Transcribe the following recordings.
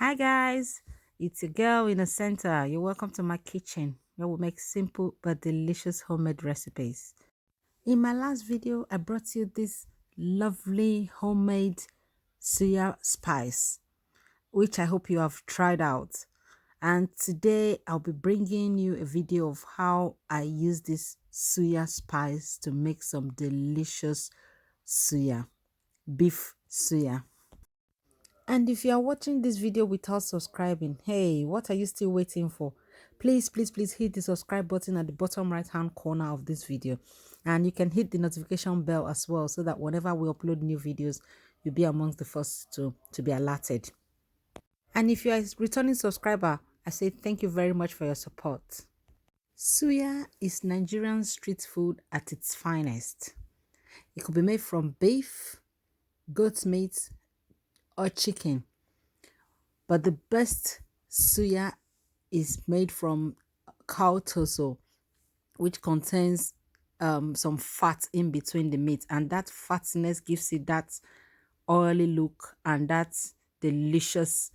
Hi guys, it's your girl in the center. You're welcome to my kitchen where we make simple but delicious homemade recipes. In my last video, I brought you this lovely homemade Suya Spice, which I hope you have tried out. And today I'll be bringing you a video of how I use this Suya Spice to make some delicious suya, beef suya. And if you are watching this video without subscribing, hey, what are you still waiting for? Please hit the subscribe button at the bottom right hand corner of this video. And you can hit the notification bell as well so that whenever we upload new videos, you'll be amongst the first to be alerted. And if you are a returning subscriber, I say thank you very much for your support. Suya is Nigerian street food at its finest. It could be made from beef, goat meat, or chicken. But the best suya is made from cow torso, which contains some fat in between the meat, and that fatness gives it that oily look and that delicious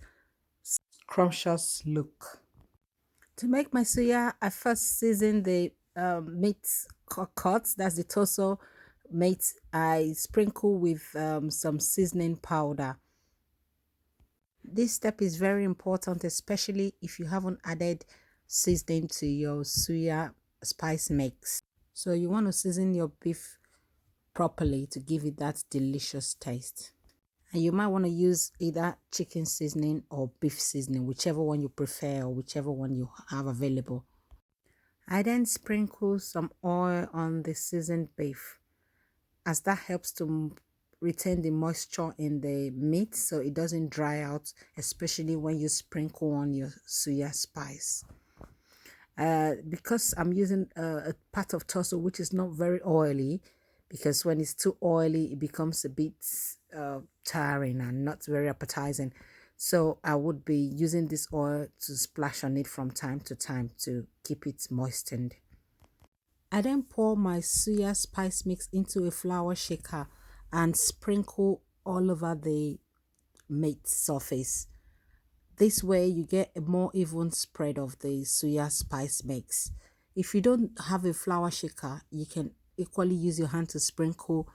scrumptious look. To make my suya, I first season the meat cuts, that's the torso meat. I sprinkle with some seasoning powder. This step is very important, especially if you haven't added seasoning to your suya spice mix. So you want to season your beef properly to give it that delicious taste. And you might want to use either chicken seasoning or beef seasoning, whichever one you prefer or whichever one you have available. I then sprinkle some oil on the seasoned beef, as that helps to retain the moisture in the meat so it doesn't dry out, especially when you sprinkle on your suya spice. Because I'm using a part of torso which is not very oily, because when it's too oily it becomes a bit tiring and not very appetizing, so I would be using this oil to splash on it from time to time to keep it moistened. I then pour my suya spice mix into a flour shaker and sprinkle all over the meat surface. This way you get a more even spread of the suya spice mix. If you don't have a flour shaker, you can equally use your hand to sprinkle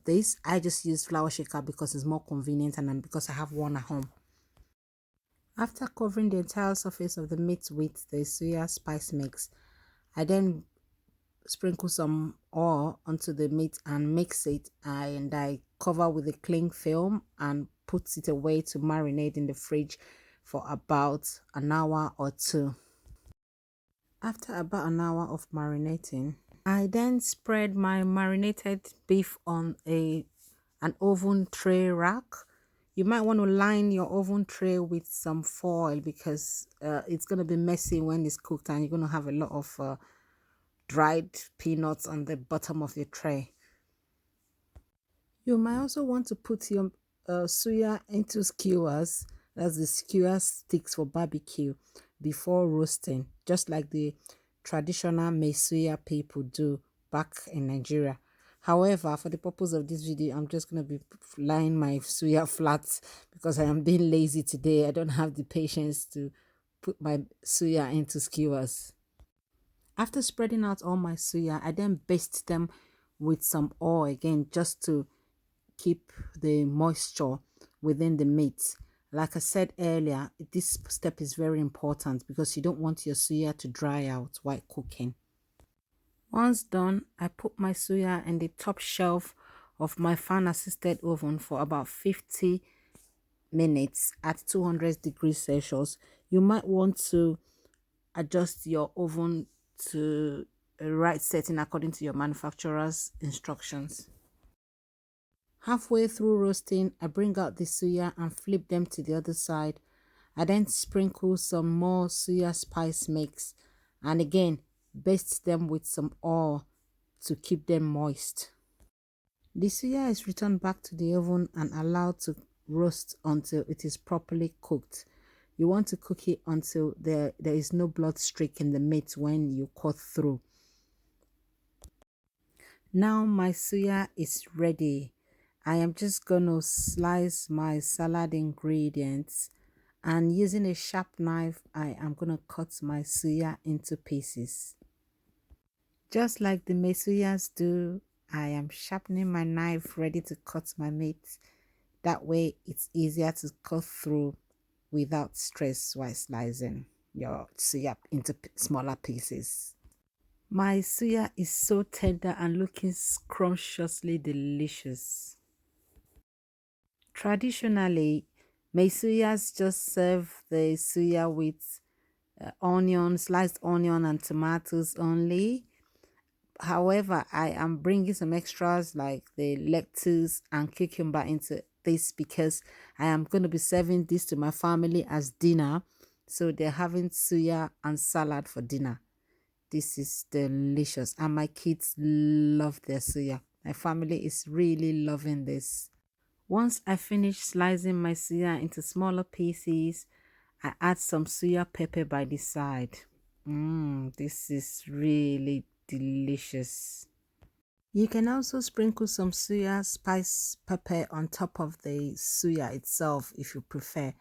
this. I just use flour shaker because it's more convenient and because I have one at home. After covering the entire surface of the meat with the suya spice mix, I then sprinkle some oil onto the meat and mix it, and I cover with a cling film and put it away to marinate in the fridge for about an hour or two. After about an hour of marinating, I then spread my marinated beef on an oven tray rack. You might want to line your oven tray with some foil because it's going to be messy when it's cooked and you're going to have a lot of dried peanuts on the bottom of your tray. You might also want to put your suya into skewers, that's the skewer sticks for barbecue, before roasting, just like the traditional mesuya people do back in Nigeria. However, for the purpose of this video, I'm just going to be laying my suya flat because I am being lazy today. I don't have the patience to put my suya into skewers. After spreading out all my suya, I then baste them with some oil again, just to keep the moisture within the meat. Like I said earlier, this step is very important because you don't want your suya to dry out while cooking. Once done, I put my suya in the top shelf of my fan assisted oven for about 50 minutes at 200 degrees Celsius. You might want to adjust your oven to a right setting according to your manufacturer's instructions. Halfway through roasting, I bring out the suya and flip them to the other side. I then sprinkle some more suya spice mix and again baste them with some oil to keep them moist. The suya is returned back to the oven and allowed to roast until it is properly cooked. You want to cook it until there is no blood streak in the meat when you cut through. Now my suya is ready. I am just going to slice my salad ingredients And using a sharp knife, I am going to cut my suya into pieces. Just like the mesuyas do, I am sharpening my knife ready to cut my meat. That way it's easier to cut through without stress while slicing your suya into smaller pieces. My suya is so tender and looking scrumptiously delicious. Traditionally, mesuyas just serve the suya with onion, sliced onion and tomatoes only. However, I am bringing some extras like the lettuce and cucumber into this because I am going to be serving this to my family as dinner. So they're having suya and salad for dinner. This is delicious and my kids love their suya. My family is really loving this. Once I finish slicing my suya into smaller pieces, I add some suya pepper by the side. This is really delicious. You can also sprinkle some Suya Spice pepper on top of the suya itself if you prefer.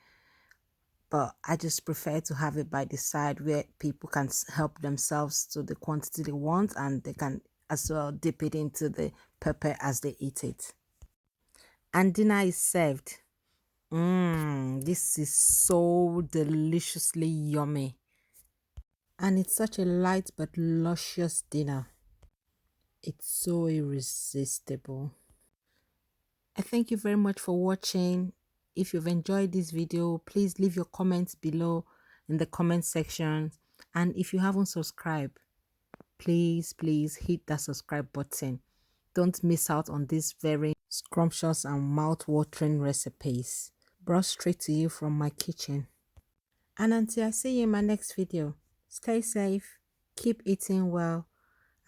But I just prefer to have it by the side where people can help themselves to the quantity they want, and they can as well dip it into the pepper as they eat it. And dinner is served. This is so deliciously yummy. And it's such a light but luscious dinner. It's so irresistible. I thank you very much for watching. If you've enjoyed this video, please leave your comments below in the comment section. And if you haven't subscribed, please hit that subscribe button. Don't miss out on these very scrumptious and mouth-watering recipes brought straight to you from my kitchen. And until I see you in my next video, stay safe, keep eating well,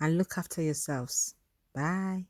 and look after yourselves. Bye.